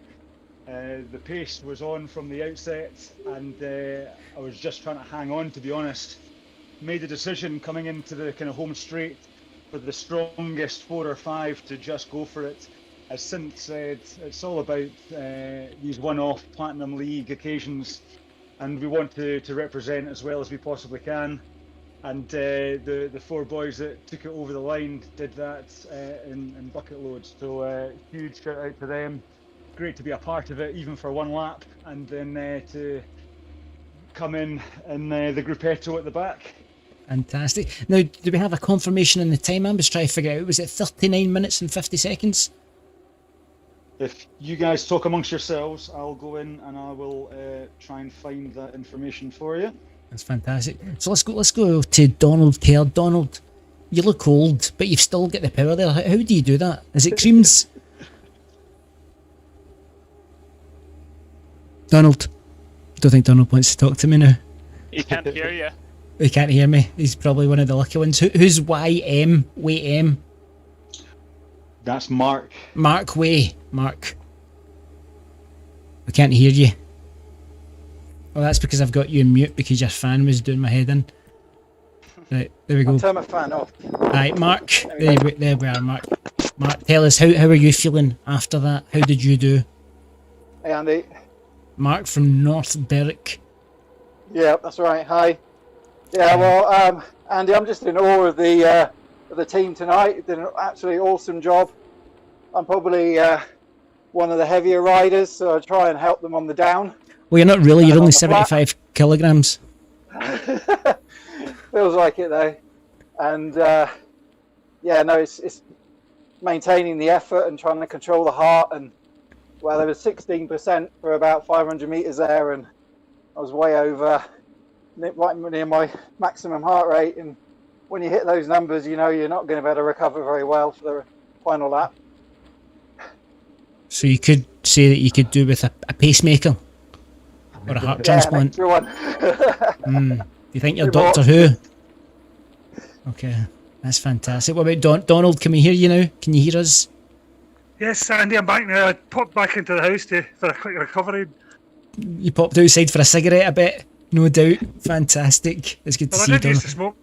The pace was on from the outset, and I was just trying to hang on, to be honest. Made a decision coming into the kind of home straight for the strongest 4 or 5 to just go for it. As Synth said, it's all about these one-off Platinum League occasions, and we want to represent as well as we possibly can. And the 4 boys that took it over the line did that in bucket loads. So huge shout out to them. Great to be a part of it, even for 1 lap, and then to come in the gruppetto at the back. Fantastic. Now, do we have a confirmation on the time? I'm just trying to figure out, was it 39 minutes and 50 seconds? If you guys talk amongst yourselves, I'll go in and I will try and find that information for you. That's fantastic. So let's go to Donald Kerr. Donald, you look old, but you've still got the power there. How do you do that? Is it creams? Donald. Don't think Donald wants to talk to me now. He can't hear you. He can't hear me. He's probably one of the lucky ones. Who's YM? Way M? That's Mark. Mark Way. Mark. I can't hear you. Well, that's because I've got you in mute because your fan was doing my head in. Right, there we go. I'll turn my fan off. Right, Mark. There we are, Mark. Mark, tell us, how are you feeling after that? How did you do? Hey, Andy. Mark from North Berwick. Yeah, that's right. Hi. Yeah, well, Andy, I'm just in awe of the team tonight. You did an absolutely awesome job. I'm probably one of the heavier riders, so I try and help them on the down. Well, you're not really. You're only on the flat. 75 kilograms. Feels like it though. And yeah, no, it's maintaining the effort and trying to control the heart. And well, there was 16% for about 500 meters there, and I was way over, right near my maximum heart rate. And when you hit those numbers, you know you're not going to be able to recover very well for the final lap. So you could say that you could do with a pacemaker or a heart transplant. Extra one. You think you're It Doctor works. Who? Okay, that's fantastic. What about Donald? Can we hear you now? Can you hear us? Yes, Andy, I'm back now. I popped back into the house for a quick recovery. You popped outside for a cigarette, I bet. No doubt. Fantastic. It's good to Well, see I you, did used Donald. to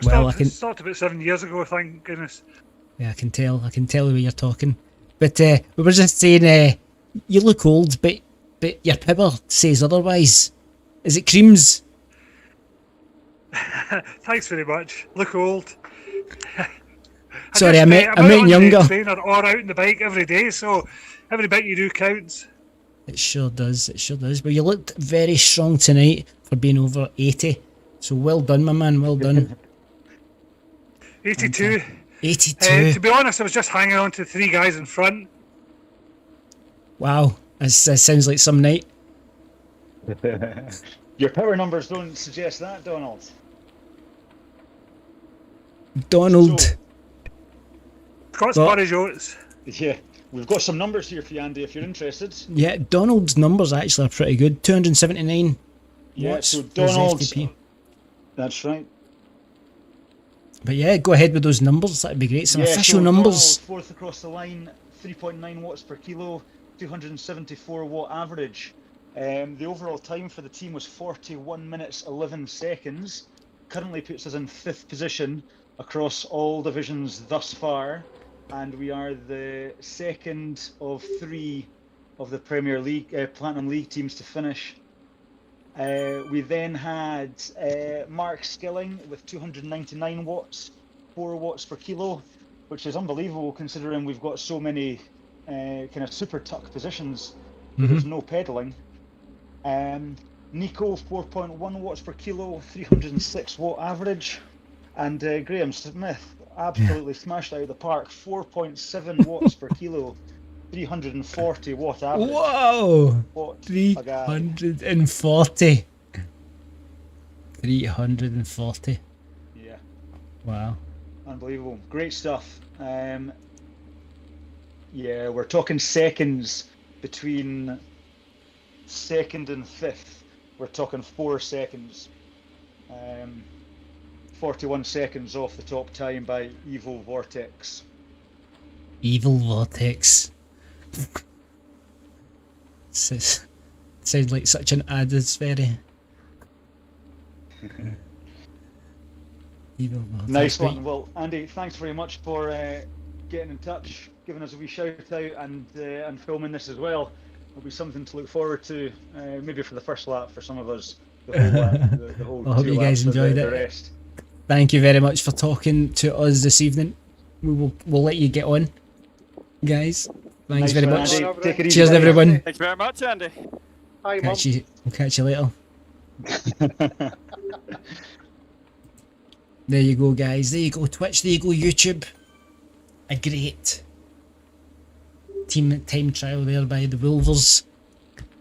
smoke. Well, I can. Started about 7 years ago, thank goodness. Yeah, I can tell. I can tell the way you're talking. But we were just saying, you look old, but your pibber says otherwise. Is it creams? Thanks very much. Look old. Sorry, I meant I'm out on younger. the trainer or out on the bike every day, so every bit you do counts. It sure does. It sure does. But you looked very strong tonight for being over 80. So well done, my man. Well done. 82. 82. To be honest, I was just hanging on to 3 guys in front. Wow. That sounds like some night. Your power numbers don't suggest that, Donald. Donald. So- Scott's Well- Barry Jones. Yeah, we've got some numbers here for you, Andy, if you're interested. Yeah, Donald's numbers actually are pretty good. 279 Yeah, watts so for his Donald's... FTP. That's right. But yeah, go ahead with those numbers. That'd be great. Some official numbers. Donald, fourth across the line, 3.9 watts per kilo, 274 watt average. The overall time for the team was 41 minutes 11 seconds. Currently puts us in 5th position across all divisions thus far, and we are the second of 3 of the Premier League, Platinum League teams to finish. We then had Mark Skilling with 299 watts, 4 watts per kilo, which is unbelievable considering we've got so many kind of super tuck positions where there's no pedalling. Nico, 4.1 watts per kilo, 306 watt average. And Graeme Smith absolutely smashed out of the park, 4.7 watts per kilo, 340 watt average. Whoa! What a guy. 340. 340. Yeah, Wow. unbelievable. Great stuff. Yeah, we're talking seconds between 2nd and 5th. We're talking 4 seconds. 41 seconds off the top time by Evil Vortex. Evil Vortex. Sounds like such an adversary. Evil Vortex. Nice Right. one. Well, Andy, thanks very much for getting in touch, giving us a wee shout out, and filming this as well. It'll be something to look forward to, maybe for the first lap for some of us. The whole lap, the whole I hope 2 you guys laps of enjoyed the it. rest. Thank you very much for talking to us this evening. We'll let you get on, guys. Thanks Nice very one, much. Andy. Take it easy, Cheers, buddy. everyone. Thank you very much, Andy. Hi, Mum. We'll catch you later. There you go, guys. There you go, Twitch. There you go, YouTube. A great team time trial there by the Wulvers.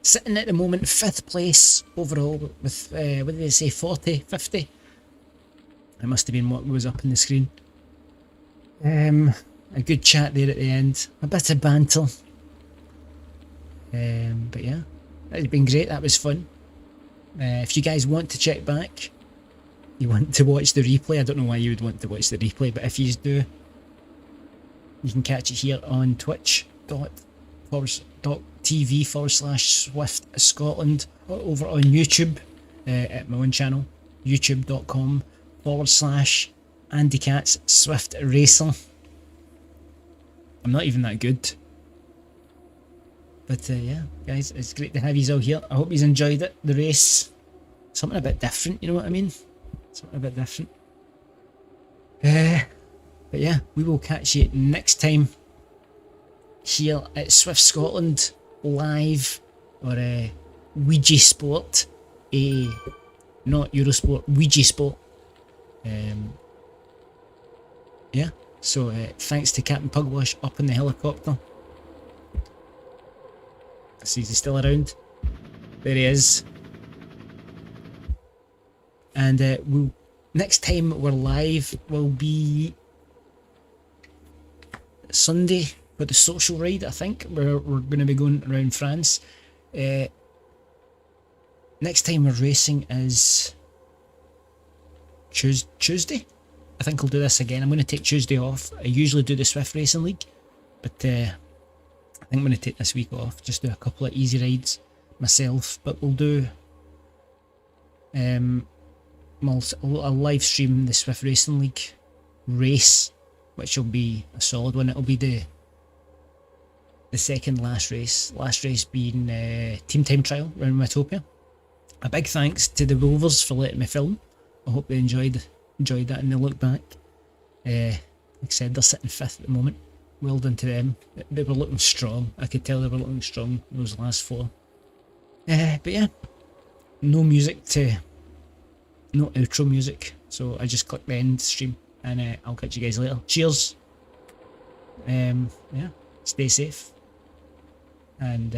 Sitting at the moment 5th place overall with, what did they say, 40, 50? It must have been what was up on the screen. A good chat there at the end. A bit of banter. But yeah, it's been great. That was fun. If you guys want to check back, you want to watch the replay, I don't know why you would want to watch the replay, but if you do, you can catch it here on twitch.tv/Zwift Scotland, or over on YouTube at my own channel, youtube.com/Andy Katz Swift Racer. I'm not even that good. But yeah, guys, it's great to have you all here. I hope you enjoyed it, the race. Something a bit different, you know what I mean? Something a bit different. But yeah, we will catch you next time here at Swift Scotland live, or Ouija Sport, not Eurosport, Ouija Sport. yeah, so thanks to Captain Pugwash up in the helicopter. Is he still around? There he is. And next time we're live will be Sunday with the social ride, I think. We're going to be going around France. Next time we're racing is Tuesday. I think I'll do this again. I'm going to take Tuesday off. I usually do the Zwift Racing League, but I think I'm going to take this week off. Just do a couple of easy rides myself. But we'll do I'll live stream the Zwift Racing League race, which will be a solid one. It'll be the second last race being Team Time Trial around Metopia. A big thanks to the Wulvers for letting me film. I hope they enjoyed that and they look back. Like I said, they're sitting 5th at the moment. Well done to them. They were looking strong. I could tell they were looking strong those last 4. But yeah, no outro music, so I just click the end stream and I'll catch you guys later. Cheers. Yeah, stay safe and